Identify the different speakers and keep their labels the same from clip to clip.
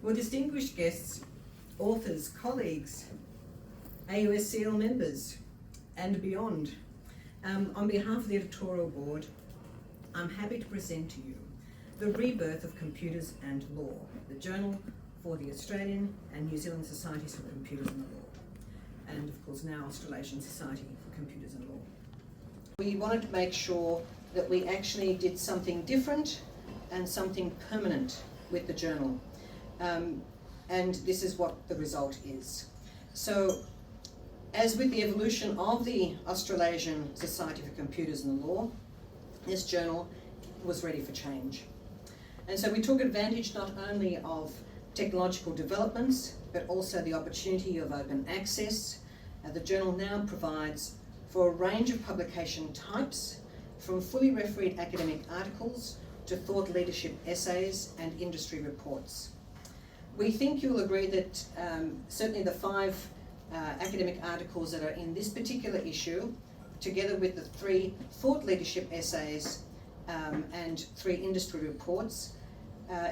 Speaker 1: Well, distinguished guests, authors, colleagues, AUSCL members, and beyond, on behalf of the editorial board, I'm happy to present to you the rebirth of Computers and Law, the journal for the Australian and New Zealand Societies for Computers and Law, and of course now Australasian Society for Computers and Law. We wanted to make sure that we actually did something different and something permanent with the journal. And this is what the result is. So, as with the evolution of the Australasian Society for Computers and Law, this journal was ready for change. And so we took advantage not only of technological developments, but also the opportunity of open access. The journal now provides for a range of publication types, from fully refereed academic articles to thought leadership essays and industry reports. We think you'll agree that certainly the 5 academic articles that are in this particular issue, together with the 3 thought leadership essays and 3 industry reports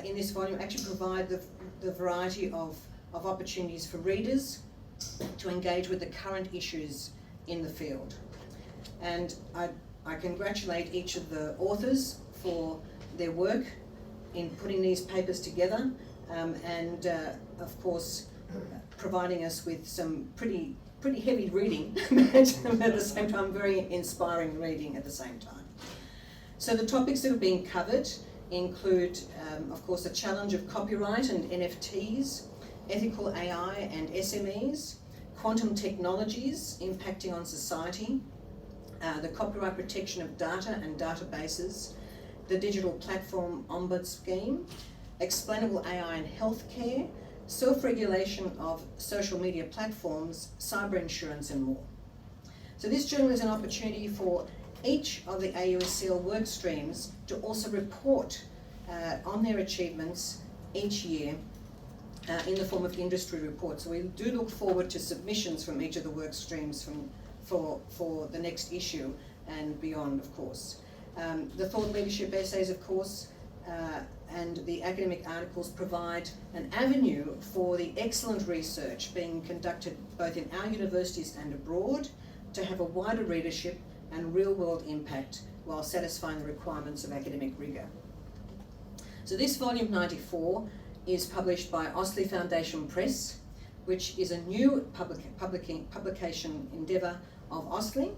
Speaker 1: in this volume, actually provide the variety of opportunities for readers to engage with the current issues in the field. And I congratulate each of the authors for their work in putting these papers together and of course providing us with some pretty heavy reading, but at the same time very inspiring reading at the same time. So the topics that are being covered include of course the challenge of copyright and NFTs, ethical AI and SMEs, quantum technologies impacting on society, the copyright protection of data and databases, the digital platform ombud scheme, explainable AI in healthcare, self-regulation of social media platforms, cyber insurance and more. So this journal is an opportunity for each of the AUSCL work streams to also report on their achievements each year in the form of industry reports. So we do look forward to submissions from each of the work streams for the next issue and beyond, of course. The thought leadership essays, of course, and the academic articles provide an avenue for the excellent research being conducted both in our universities and abroad to have a wider readership and real-world impact while satisfying the requirements of academic rigour. So this volume 94 is published by AustLII Foundation Press, which is a new publication endeavour of AustLII.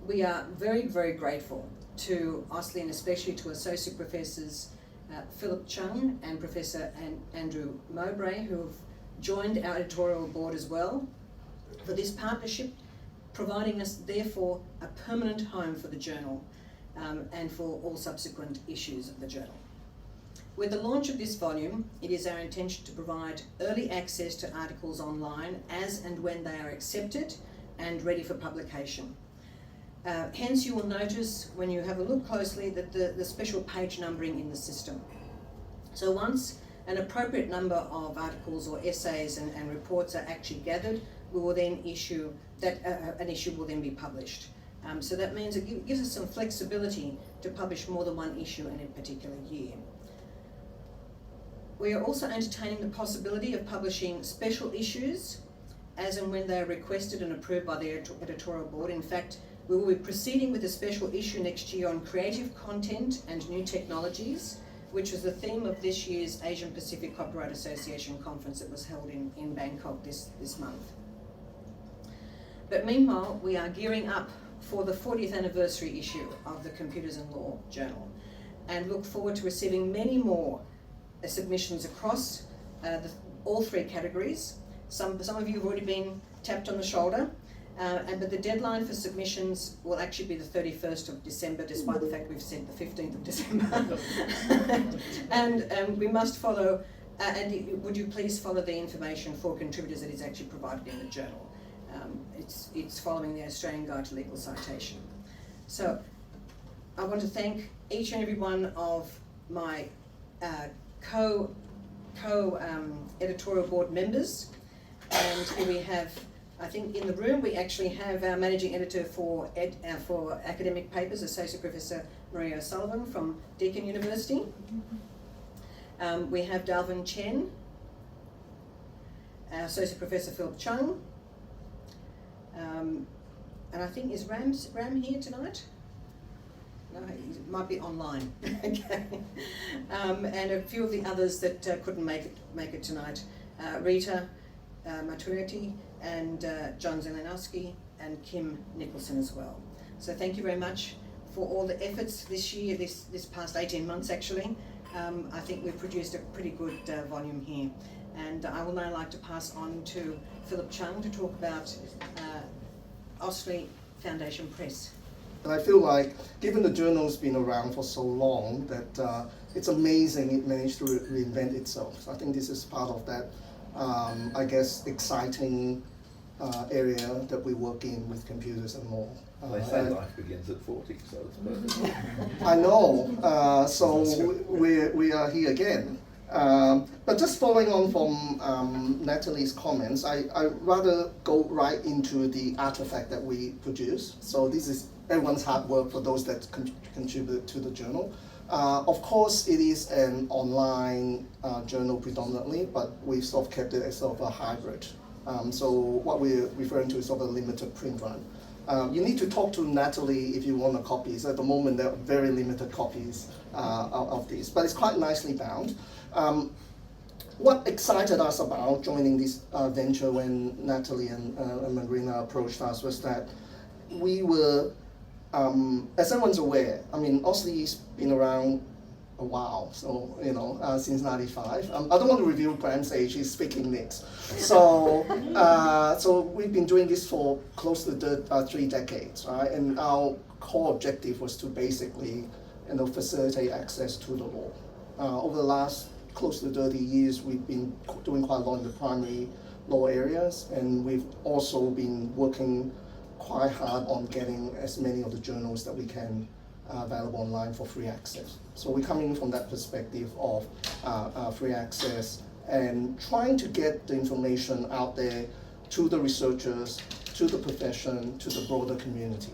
Speaker 1: We are very, very grateful to AustLII and especially to Associate Professors Phillip Chung and Professor Andrew Mowbray, who have joined our editorial board as well, for this partnership, providing us therefore a permanent home for the journal and for all subsequent issues of the journal. With the launch of this volume, it is our intention to provide early access to articles online as and when they are accepted and ready for publication. Hence you will notice when you have a look closely that the special page numbering in the system. So once an appropriate number of articles or essays and reports are actually gathered, we will then issue that an issue will then be published. So that means it gives us some flexibility to publish more than one issue in a particular year. We are also entertaining the possibility of publishing special issues as and when they are requested and approved by the editorial board. In fact, we will be proceeding with a special issue next year on creative content and new technologies, which was the theme of this year's Asian Pacific Copyright Association conference that was held in Bangkok this month. But meanwhile, we are gearing up for the 40th anniversary issue of the Computers and Law Journal and look forward to receiving many more submissions across all 3 categories. Some of you have already been tapped on the shoulder, but the deadline for submissions will actually be the 31st of December, despite the fact we've said the 15th of December. And we must follow, and would you please follow the information for contributors that is actually provided in the journal. It's following the Australian Guide to Legal Citation. So I want to thank each and every one of my editorial board members, and here we have, I think in the room we actually have our managing editor for academic papers, Associate Professor Maria O'Sullivan from Deakin University. We have Dalvin Chen, our Associate Professor Phillip Chung, and I think, is Ram here tonight? No, he might be online. Okay. And a few of the others that couldn't make it tonight. Rita Maturetti and John Zelenowski and Kim Nicholson as well. So thank you very much for all the efforts this year, this past 18 months actually. I think we've produced a pretty good volume here. And I will now like to pass on to Phillip Chung to talk about AustLII Foundation Press.
Speaker 2: And I feel like, given the journal's been around for so long, that it's amazing it managed to reinvent itself. So I think this is part of that, I guess, exciting area that we work in with computers and more.
Speaker 3: They say life begins at 40, so it's perfect.
Speaker 2: I know, so we are here again. But just following on from Natalie's comments, I rather go right into the artifact that we produce. So this is everyone's hard work for those that contribute to the journal. Of course, it is an online journal predominantly, but we've sort of kept it as sort of a hybrid. So what we're referring to is sort of a limited print run. You need to talk to Natalie if you want a copy. So at the moment, there are very limited copies of these, but it's quite nicely bound. What excited us about joining this venture when Natalie and Marina approached us was that we were, as everyone's aware, I mean, AustLII's been around a while, so, you know, since '95. I don't want to reveal Graham's age, he's speaking next. So, so we've been doing this for close to 3 decades, right? And our core objective was to basically, you know, facilitate access to the law. Over the last close to 30 years, we've been doing quite a lot in the primary law areas, and we've also been working quite hard on getting as many of the journals that we can available online for free access. So we're coming from that perspective of free access and trying to get the information out there to the researchers, to the profession, to the broader community.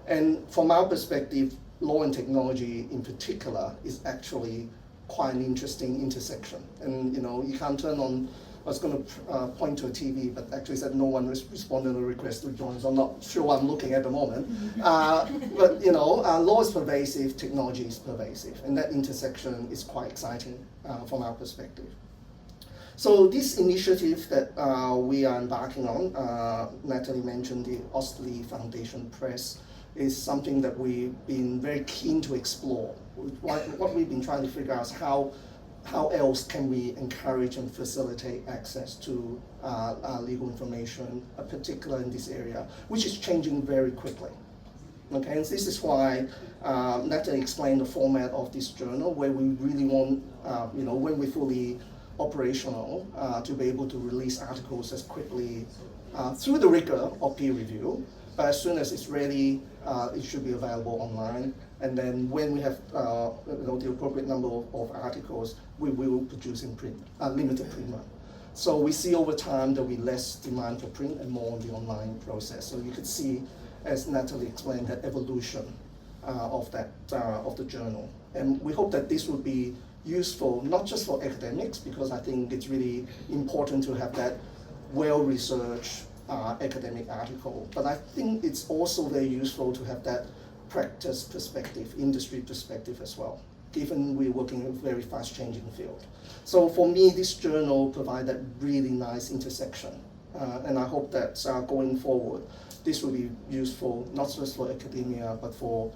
Speaker 2: And from our perspective, law and technology in particular is actually quite an interesting intersection. And you know, you can't turn on, I was going to point to a TV, but actually said no one responded to a request to join, so I'm not sure what I'm looking at the moment. But you know, law is pervasive, technology is pervasive, and that intersection is quite exciting from our perspective. So this initiative that we are embarking on, Natalie mentioned the AustLII Foundation Press, is something that we've been very keen to explore. What we've been trying to figure out is how else can we encourage and facilitate access to legal information, particularly in this area, which is changing very quickly. Okay, and this is why Natalie explained the format of this journal, where we really want, you know, when we're fully operational, to be able to release articles as quickly through the rigor of peer review. But as soon as it's ready, it should be available online. And then when we have you know, the appropriate number of articles, we will produce in print, limited print run. So we see over time there'll be less demand for print and more on the online process. So you could see, as Natalie explained, that evolution of the journal. And we hope that this would be useful, not just for academics, because I think it's really important to have that well-researched academic article, but I think it's also very useful to have that practice perspective, industry perspective as well, given we're working in a very fast-changing field. So for me, this journal provides that really nice intersection, and I hope that going forward, this will be useful not just for academia, but for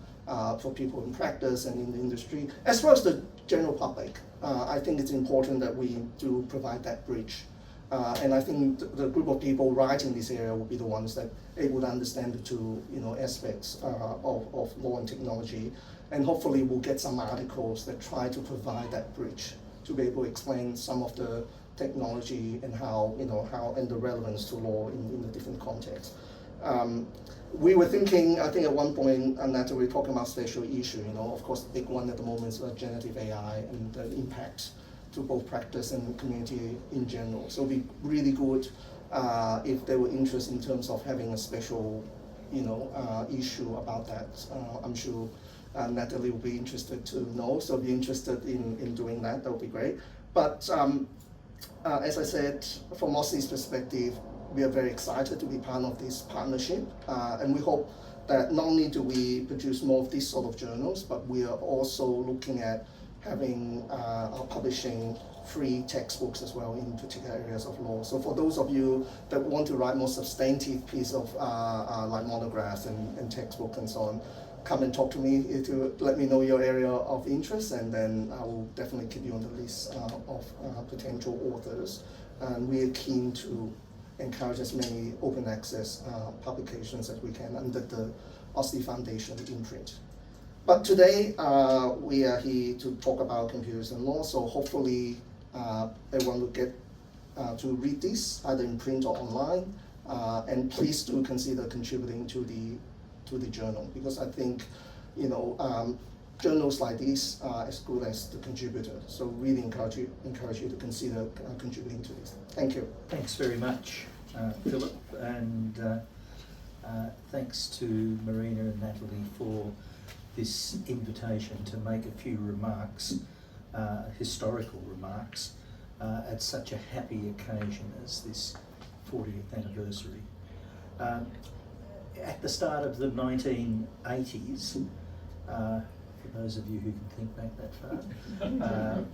Speaker 2: people in practice and in the industry, as well as the general public. I think it's important that we do provide that bridge. And I think the group of people writing this area will be the ones that able to understand the two, you know, aspects of law and technology, and hopefully we'll get some articles that try to provide that bridge to be able to explain some of the technology and how, you know, and the relevance to law in the different contexts. We were thinking, I think at one point, Natalie, we were talking about special issue. You know, of course, the big one at the moment is generative AI and the impact to both practice and community in general. So it'd be really good if there were interest in terms of having a special, you know, issue about that. I'm sure Natalie will be interested to know, so be interested in doing that. That would be great. But as I said, from AustLII's perspective, we are very excited to be part of this partnership, and we hope that not only do we produce more of these sort of journals, but we are also looking at having publishing free textbooks as well in particular areas of law. So for those of you that want to write more substantive piece of like monographs and textbook and so on, come and talk to me to let me know your area of interest, and then I will definitely keep you on the list of potential authors. And we are keen to encourage as many open access publications as we can under the AustLII Foundation imprint. But today we are here to talk about computers and law, so hopefully everyone will get to read this either in print or online, and please do consider contributing to the journal, because I think journals like these are as good as the contributor. So really encourage you to consider contributing to this. Thank you.
Speaker 4: Thanks very much, Phillip, and thanks to Marina and Natalie for this invitation to make a few remarks, historical remarks, at such a happy occasion as this 40th anniversary. At the start of the 1980s, for those of you who can think back that far,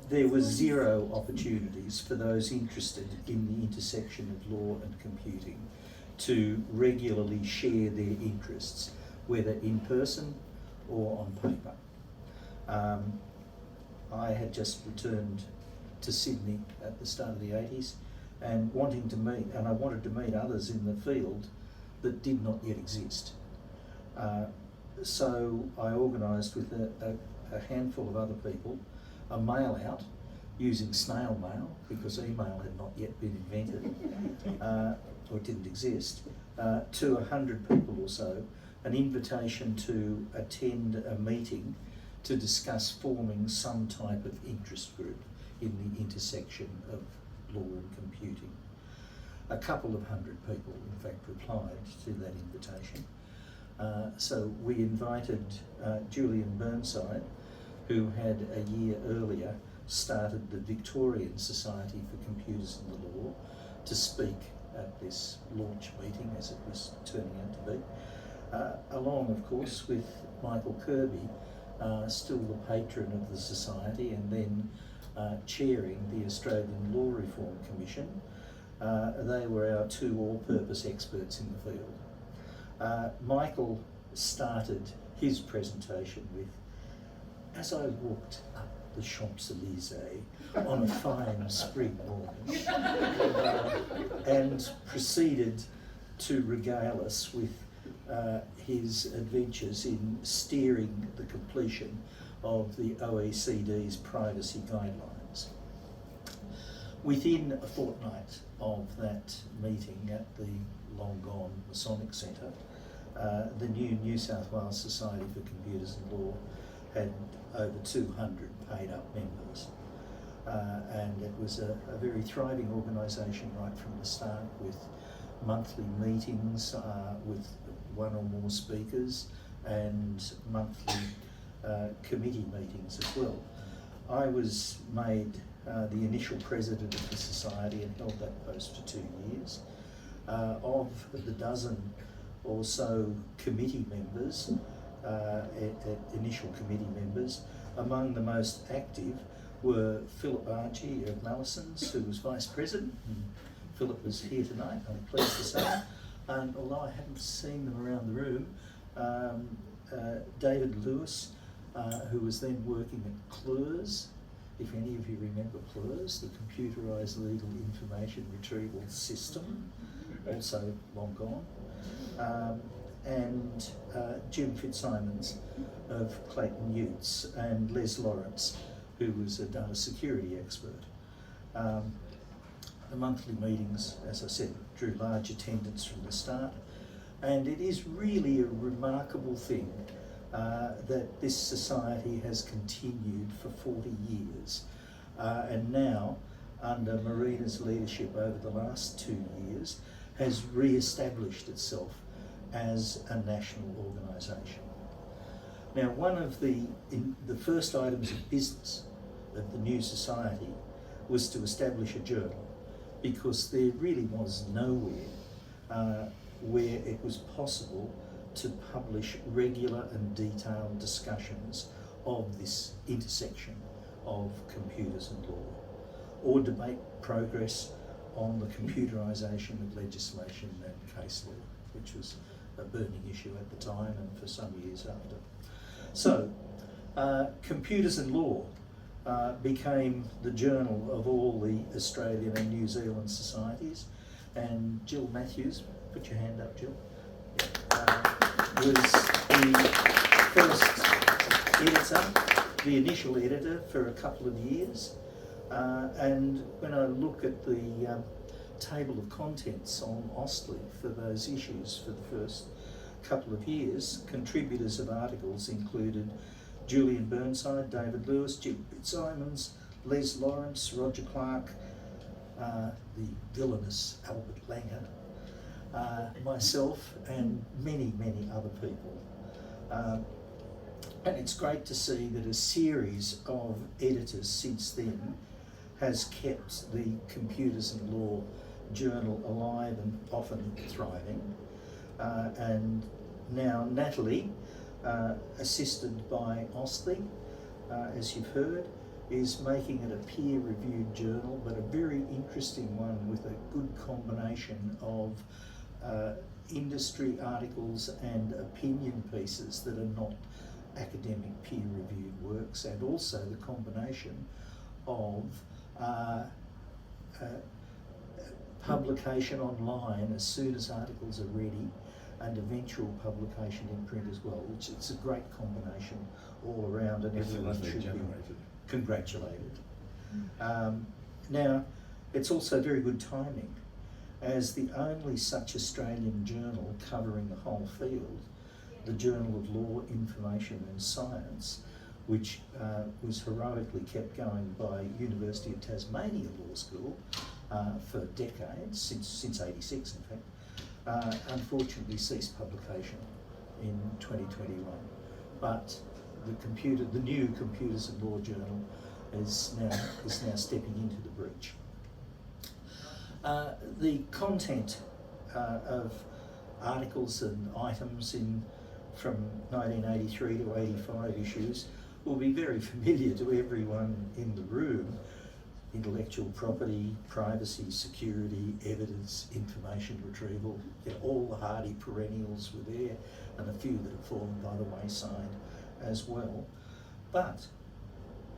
Speaker 4: there was zero opportunities for those interested in the intersection of law and computing to regularly share their interests, whether in person or on paper. I had just returned to Sydney at the start of the 80s and I wanted to meet others in the field that did not yet exist. So I organised with a handful of other people a mail out using snail mail, because email had not yet been invented or didn't exist, to 100 people or so, an invitation to attend a meeting to discuss forming some type of interest group in the intersection of law and computing. A couple of hundred people, in fact, replied to that invitation. So we invited Julian Burnside, who had a year earlier started the Victorian Society for Computers and the Law, to speak at this launch meeting, as it was turning out to be, along, of course, with Michael Kirby, still the patron of the Society and then chairing the Australian Law Reform Commission. They were our two all-purpose experts in the field. Michael started his presentation with, "As I walked up the Champs-Élysées on a fine spring morning," and proceeded to regale us with his adventures in steering the completion of the OECD's privacy guidelines. Within a fortnight of that meeting at the long-gone Masonic Centre, the New South Wales Society for Computers and Law had over 200 paid-up members. And it was a very thriving organisation right from the start, with monthly meetings with one or more speakers and monthly committee meetings as well. I was made the initial president of the Society and held that post for 2 years. Of the dozen or so committee members, initial committee members, among the most active were Phillip of Mallesons, who was vice president. And Phillip was here tonight, I'm pleased to say. And although I haven't seen them around the room, David Lewis, who was then working at CLERS, if any of you remember CLERS, the Computerised Legal Information Retrieval System, also long gone, and Jim Fitzsimons of Clayton Utes, and Les Lawrence, who was a data security expert. The monthly meetings, as I said, drew large attendance from the start, and it is really a remarkable thing that this society has continued for 40 years, and now, under Marina's leadership over the last 2 years, has re-established itself as a national organisation. Now, one of the first items of business of the new society was to establish a journal, because there really was nowhere where it was possible to publish regular and detailed discussions of this intersection of computers and law, or debate progress on the computerisation of legislation and case law, which was a burning issue at the time and for some years after. So, Computers and Law became the journal of all the Australian and New Zealand societies, and Jill Matthews, put your hand up, Jill, was the first editor, the initial editor for a couple of years. And when I look at the table of contents on AustLII for those issues for the first couple of years, contributors of articles included Julian Burnside, David Lewis, Jim Simons, Les Lawrence, Roger Clark, the villainous Albert Langer, myself, and many, many other people. And it's great to see that a series of editors since then has kept the Computers and Law journal alive and often thriving. And now Natalie, assisted by AustLII, as you've heard, is making it a peer-reviewed journal, but a very interesting one with a good combination of industry articles and opinion pieces that are not academic peer-reviewed works, and also the combination of publication online as soon as articles are ready, and eventual publication in print as well, which it's a great combination all around, and everyone should be congratulated. Now, it's also very good timing, as the only such Australian journal covering the whole field, the Journal of Law, Information and Science, which was heroically kept going by University of Tasmania Law School for decades, since '86 in fact, unfortunately ceased publication in 2021. But the new Computers and Law Journal is now stepping into the breach. The content of articles and items from 1983 to 85 issues will be very familiar to everyone in the room. Intellectual property, privacy, security, evidence, information retrieval, all the hardy perennials were there, and a few that have fallen by the wayside as well. But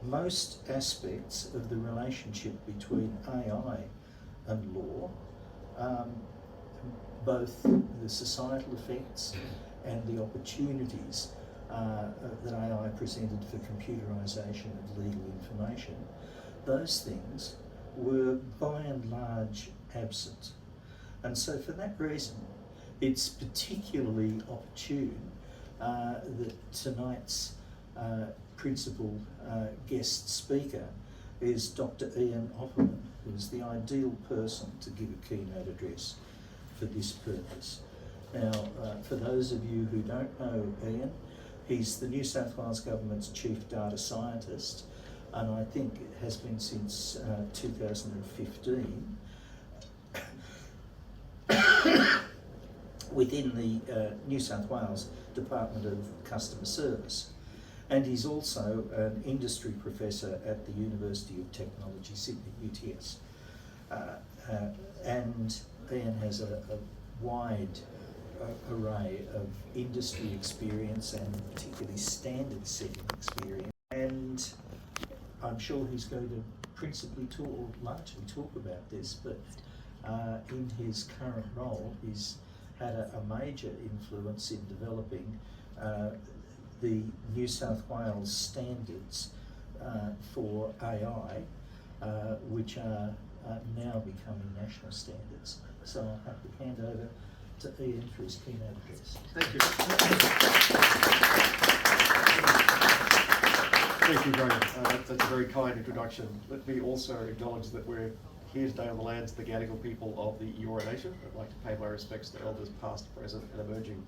Speaker 4: most aspects of the relationship between AI and law, both the societal effects and the opportunities that AI presented for computerisation of legal information, those things were by and large absent. And so for that reason, it's particularly opportune that tonight's principal guest speaker is Dr. Ian Opperman, who is the ideal person to give a keynote address for this purpose. Now, for those of you who don't know Ian, he's the New South Wales Government's Chief Data Scientist, and I think it has been since 2015 within the New South Wales Department of Customer Service. And he's also an industry professor at the University of Technology, Sydney, UTS. And Ian has a wide array of industry experience, and particularly standard setting experience. And I'm sure he's going to principally talk, or largely talk about this, but in his current role, he's had a major influence in developing the New South Wales standards for AI, which are now becoming national standards. So I'll have to hand over to Ian for his keynote address.
Speaker 5: Thank you. Thank you very much. That's a very kind introduction. Let me also acknowledge that we're here today on the lands of the Gadigal people of the Eora Nation. I'd like to pay my respects to elders past, present and emerging.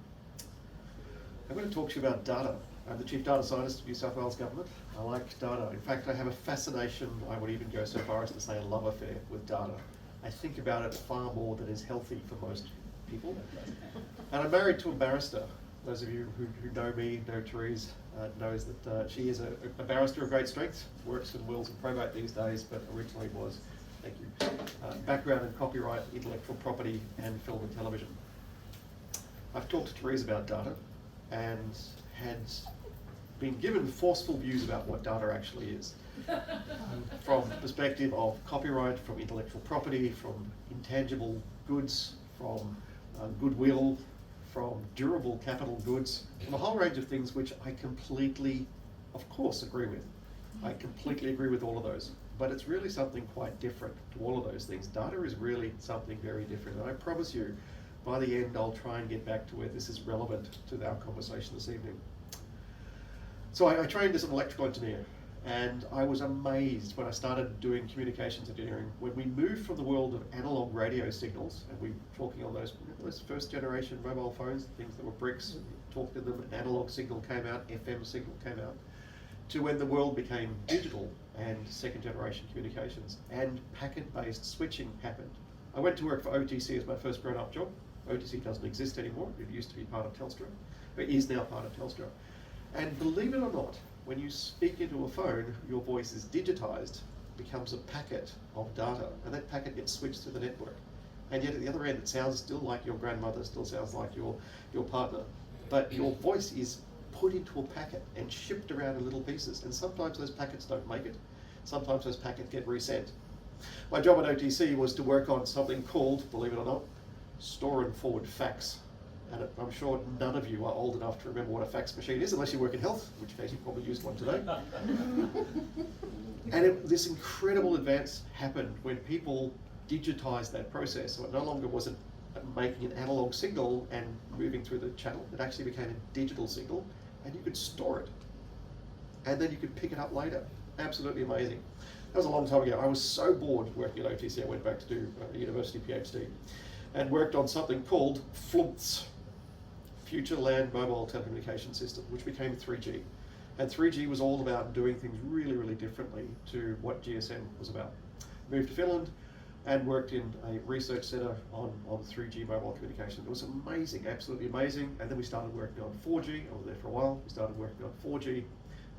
Speaker 5: I'm going to talk to you about data I'm the Chief Data Scientist of New South Wales Government. I like data. In fact, I have a fascination, I would even go so far as to say a love affair with data. I think about it far more than is healthy for most people. And I'm married to a barrister. Those of you who know me, know Therese, knows that she is a barrister of great strength, works in wills and probate these days, but originally was, thank you, background in copyright, intellectual property, and film and television. I've talked to Therese about data and had been given forceful views about what data actually is. From the perspective of copyright, from intellectual property, from intangible goods, from goodwill, from durable capital goods, from a whole range of things which I completely, of course, agree with. I completely agree with all of those. But it's really something quite different to all of those things. Data is really something very different. And I promise you, by the end, I'll try and get back to where this is relevant to our conversation this evening. So I trained as an electrical engineer, and I was amazed when I started doing communications engineering, when we moved from the world of analog radio signals, and we were talking on those first generation mobile phones, things that were bricks, talked to them, an analog signal came out, FM signal came out, to when the world became digital and second generation communications, and packet-based switching happened. I went to work for OTC as my first grown-up job. OTC doesn't exist anymore. It used to be part of Telstra. It is now part of Telstra. And believe it or not, when you speak into a phone, your voice is digitized, becomes a packet of data, and that packet gets switched to the network. And yet at the other end, it sounds still like your grandmother, still sounds like your partner. But your voice is put into a packet and shipped around in little pieces. And sometimes those packets don't make it. Sometimes those packets get resent. My job at OTC was to work on something called, believe it or not, store and forward fax. And I'm sure none of you are old enough to remember what a fax machine is, unless you work in health, in which case you probably used one today. And this incredible advance happened when people digitized that process. So it no longer wasn't making an analog signal and moving through the channel. It actually became a digital signal, and you could store it. And then you could pick it up later. Absolutely amazing. That was a long time ago. I was so bored working at OTC, I went back to do a university PhD and worked on something called FLUMTS, Future Land Mobile Telecommunication System, which became 3G. And 3G was all about doing things really, really differently to what GSM was about. Moved to Finland and worked in a research centre on 3G mobile communication. It was amazing, absolutely amazing. And then we started working on 4G. I was there for a while. We started working on 4G.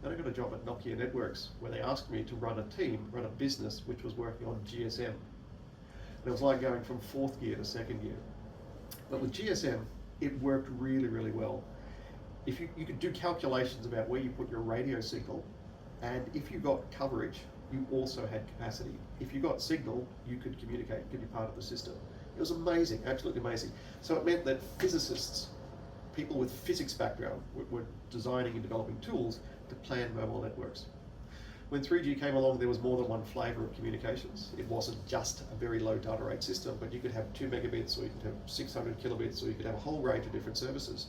Speaker 5: Then I got a job at Nokia Networks, where they asked me to run a team, run a business, which was working on GSM. And it was like going from fourth gear to second gear. But with GSM, it worked really, really well. If you could do calculations about where you put your radio signal, and if you got coverage, you also had capacity. If you got signal, you could communicate, you could be part of the system. It was amazing, absolutely amazing. So it meant that physicists, people with physics background, were designing and developing tools to plan mobile networks. When 3G came along, there was more than one flavour of communications. It wasn't just a very low data rate system, but you could have 2 megabits, or you could have 600 kilobits, or you could have a whole range of different services.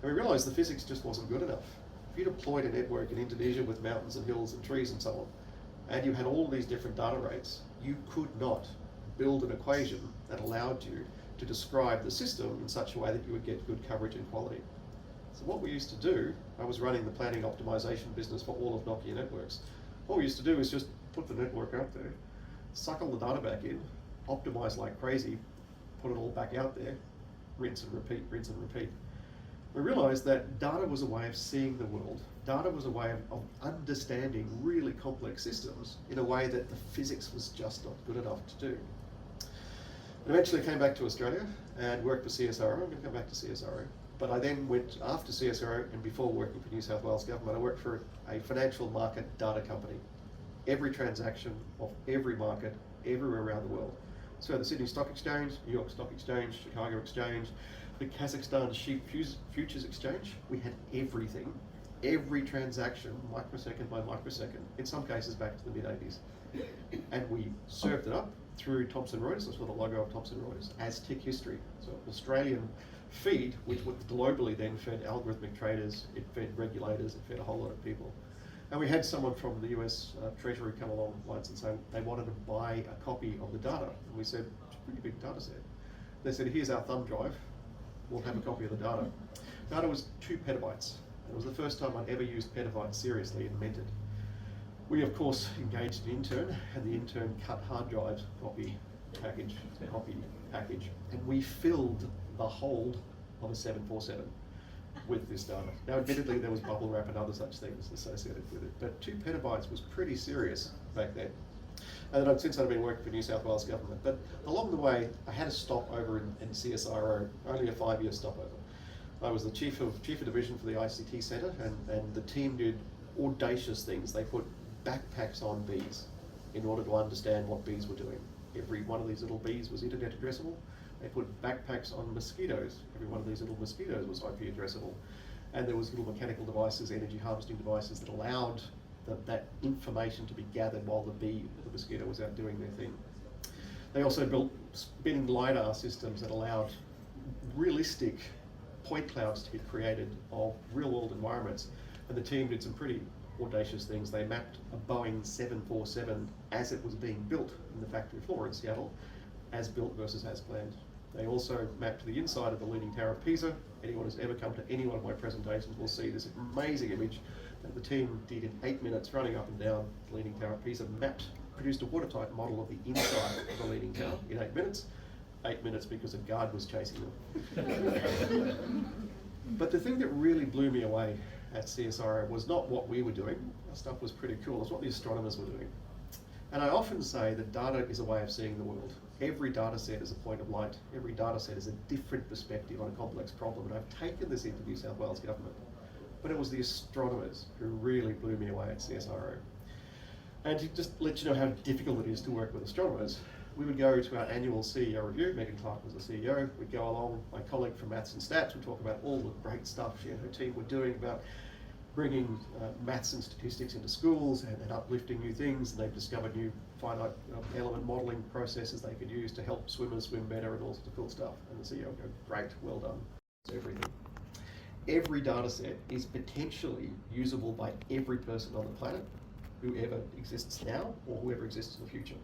Speaker 5: And we realised the physics just wasn't good enough. If you deployed a network in Indonesia with mountains and hills and trees and so on, and you had all these different data rates, you could not build an equation that allowed you to describe the system in such a way that you would get good coverage and quality. So what we used to do, I was running the planning optimization business for all of Nokia Networks. What we used to do is just put the network out there, suck all the data back in, optimize like crazy, put it all back out there, rinse and repeat, rinse and repeat. We realized that data was a way of seeing the world. Data was a way of understanding really complex systems in a way that the physics was just not good enough to do. And eventually came back to Australia and worked for CSIRO. I'm going to come back to CSIRO. But I then went after CSIRO, and before working for New South Wales Government, I worked for a financial market data company. Every transaction of every market, everywhere around the world. So the Sydney Stock Exchange, New York Stock Exchange, Chicago Exchange, the Kazakhstan Sheep Futures Exchange, we had everything. Every transaction, microsecond by microsecond, in some cases back to the mid-80s. And we served it up through Thomson Reuters, that's what the logo of Thomson Reuters, as tick history. So Australian feed, which globally then fed algorithmic traders, it fed regulators, it fed a whole lot of people. And we had someone from the US Treasury come along once and say they wanted to buy a copy of the data. And we said, it's a pretty big data set. They said, here's our thumb drive, we'll have a copy of the data. Data was 2 petabytes. And it was the first time I'd ever used petabytes seriously and meant it. We of course engaged an intern, and the intern cut hard drives, copy, package, and we filled the hold of a 747 with this data. Now admittedly there was bubble wrap and other such things associated with it, but 2 petabytes was pretty serious back then. And then since I've been working for New South Wales Government, but along the way I had a stopover in CSIRO, only a 5-year stopover. I was the chief of division for the ICT Centre, and the team did audacious things. They put backpacks on bees in order to understand what bees were doing. Every one of these little bees was internet addressable. They put backpacks on mosquitoes. Every one of these little mosquitoes was IP addressable. And there was little mechanical devices, energy harvesting devices that allowed that information to be gathered while the mosquito was out doing their thing. They also built spinning LiDAR systems that allowed realistic point clouds to be created of real world environments. And the team did some pretty audacious things. They mapped a Boeing 747 as it was being built in the factory floor in Seattle, as built versus as planned. They also mapped the inside of the Leaning Tower of Pisa. Anyone who's ever come to any one of my presentations will see this amazing image that the team did in 8 minutes, running up and down the Leaning Tower of Pisa, produced a watertight model of the inside of the Leaning Tower in 8 minutes. 8 minutes because a guard was chasing them. But the thing that really blew me away at CSIRO was not what we were doing. Our stuff was pretty cool. It's what the astronomers were doing. And I often say that data is a way of seeing the world. Every data set is a point of light. Every data set is a different perspective on a complex problem. And I've taken this into New South Wales Government. But it was the astronomers who really blew me away at CSIRO. And to just let you know how difficult it is to work with astronomers, we would go to our annual CEO review. Megan Clark was the CEO. We'd go along, my colleague from Maths and Stats would talk about all the great stuff she and her team were doing about bringing maths and statistics into schools and uplifting new things. And they've discovered new finite element modelling processes they could use to help swimmers swim better and all sorts of cool stuff. And the CEO would go, great, well done. That's everything. Every data set is potentially usable by every person on the planet, whoever exists now or whoever exists in the future.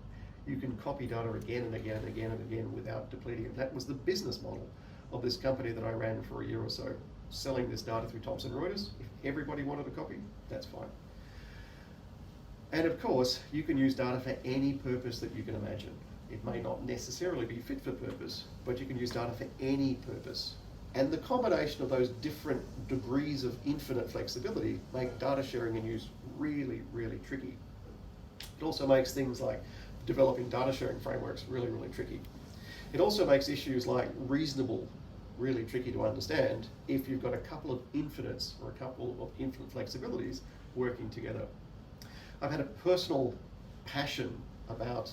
Speaker 5: You can copy data again and again and again and again without depleting it. That was the business model of this company that I ran for a year or so, selling this data through Thomson Reuters. If everybody wanted a copy, that's fine. And of course, you can use data for any purpose that you can imagine. It may not necessarily be fit for purpose, but you can use data for any purpose. And the combination of those different degrees of infinite flexibility make data sharing and use really, really tricky. It also makes things like developing data sharing frameworks really, really tricky. It also makes issues like reasonable really tricky to understand if you've got a couple of infinites or a couple of infinite flexibilities working together. I've had a personal passion about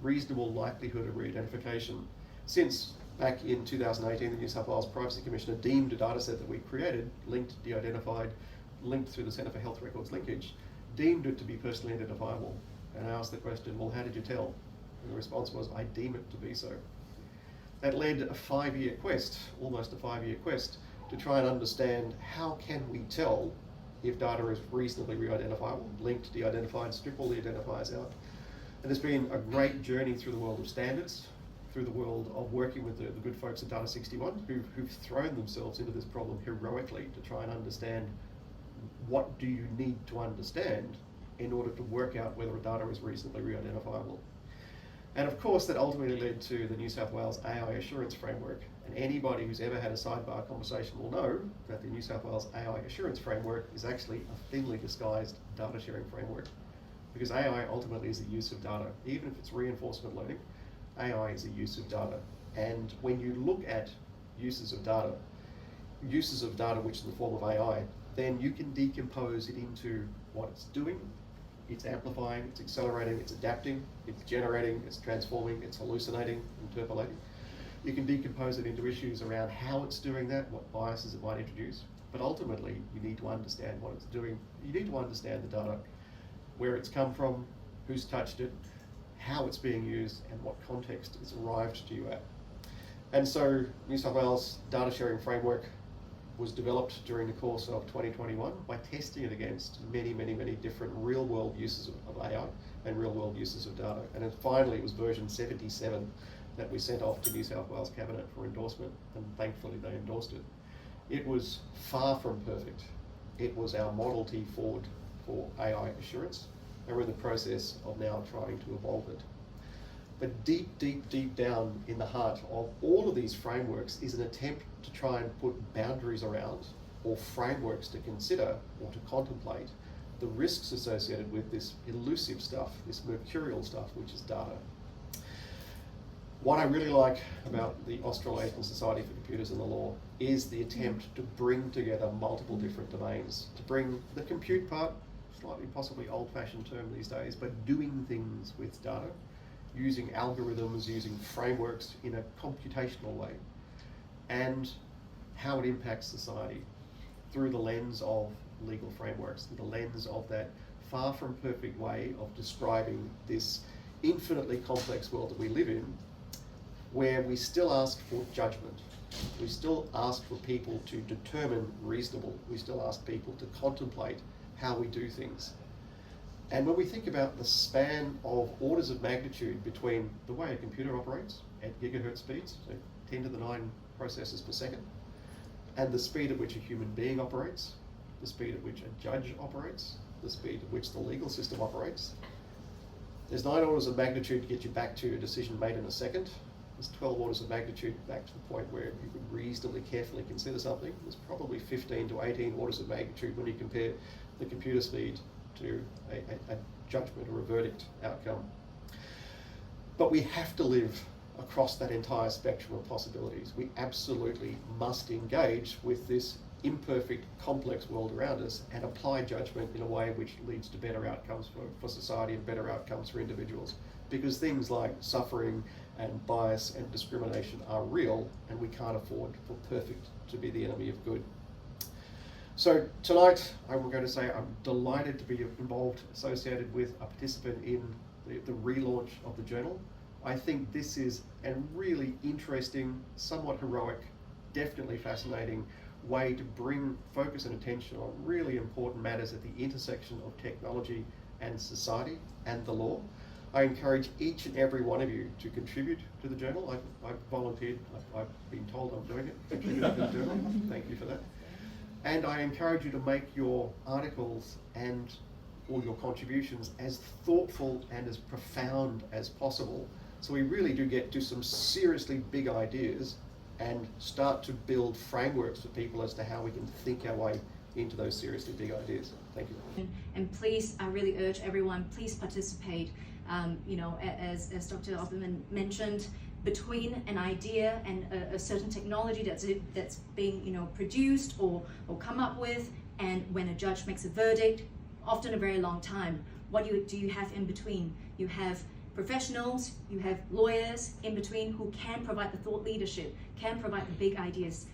Speaker 5: reasonable likelihood of re-identification since back in 2018 the New South Wales Privacy Commissioner deemed a data set that we created, linked, de-identified, linked through the Centre for Health Records Linkage, deemed it to be personally identifiable. And I asked the question, well, how did you tell? And the response was, I deem it to be so. That led a 5-year quest, almost a 5-year quest, to try and understand how can we tell if data is reasonably re-identifiable, linked, de-identified, strip all the identifiers out. And it's been a great journey through the world of standards, through the world of working with the good folks at Data 61, who've thrown themselves into this problem heroically to try and understand what do you need to understand in order to work out whether a data is reasonably re-identifiable. And of course that ultimately led to the New South Wales AI Assurance Framework. And anybody who's ever had a sidebar conversation will know that the New South Wales AI Assurance Framework is actually a thinly disguised data sharing framework. Because AI ultimately is the use of data. Even if it's reinforcement learning, AI is a use of data. And when you look at uses of data which is in the form of AI, then you can decompose it into what it's doing. It's amplifying, it's accelerating, it's adapting, it's generating, it's transforming, it's hallucinating, interpolating. You can decompose it into issues around how it's doing that, what biases it might introduce. But ultimately, you need to understand what it's doing. You need to understand the data, where it's come from, who's touched it, how it's being used, and what context it's arrived to you at. And so, New South Wales Data Sharing Framework was developed during the course of 2021 by testing it against many, many, many different real-world uses of AI and real-world uses of data. And then finally, it was version 77 that we sent off to New South Wales Cabinet for endorsement, and thankfully they endorsed it. It was far from perfect, It was our Model T Ford for AI assurance, and we're in the process of now trying to evolve it. But deep, deep, deep down in the heart of all of these frameworks is an attempt to try and put boundaries around, or frameworks to consider or to contemplate the risks associated with this elusive stuff, this mercurial stuff, which is data. What I really like about the Australasian Society for Computers and the Law is the attempt to bring together multiple different domains, to bring the compute part, slightly possibly old-fashioned term these days, but doing things with data, using algorithms, using frameworks in a computational way, and how it impacts society through the lens of legal frameworks, through the lens of that far from perfect way of describing this infinitely complex world that we live in, where we still ask for judgment. We still ask for people to determine reasonable. We still ask people to contemplate how we do things. And when we think about the span of orders of magnitude between the way a computer operates at gigahertz speeds, so 10 to the 9 processes per second, and the speed at which a human being operates, the speed at which a judge operates, the speed at which the legal system operates, there's 9 orders of magnitude to get you back to a decision made in a second. There's 12 orders of magnitude back to the point where you could reasonably carefully consider something. There's probably 15 to 18 orders of magnitude when you compare the computer speed to a judgment or a verdict outcome. But we have to live across that entire spectrum of possibilities. We absolutely must engage with this imperfect, complex world around us and apply judgment in a way which leads to better outcomes for society and better outcomes for individuals. Because things like suffering and bias and discrimination are real, and we can't afford for perfect to be the enemy of good. So tonight, I'm going to say I'm delighted to be involved, associated with a participant in the relaunch of the journal. I think this is a really interesting, somewhat heroic, definitely fascinating way to bring focus and attention on really important matters at the intersection of technology and society and the law. I encourage each and every one of you to contribute to the journal. I've volunteered, I've been told I'm doing it, contributing to the journal. Thank you for that. And I encourage you to make your articles and all your contributions as thoughtful and as profound as possible. So we really do get to some seriously big ideas and start to build frameworks for people as to how we can think our way into those seriously big ideas. Thank you.
Speaker 6: And please, I really urge everyone, please participate. You know, as Dr. Opperman mentioned, between an idea and a certain technology that's being, you know, produced or come up with, and when a judge makes a verdict, often a very long time. What do you have in between? You have professionals, you have lawyers in between who can provide the thought leadership, can provide the big ideas.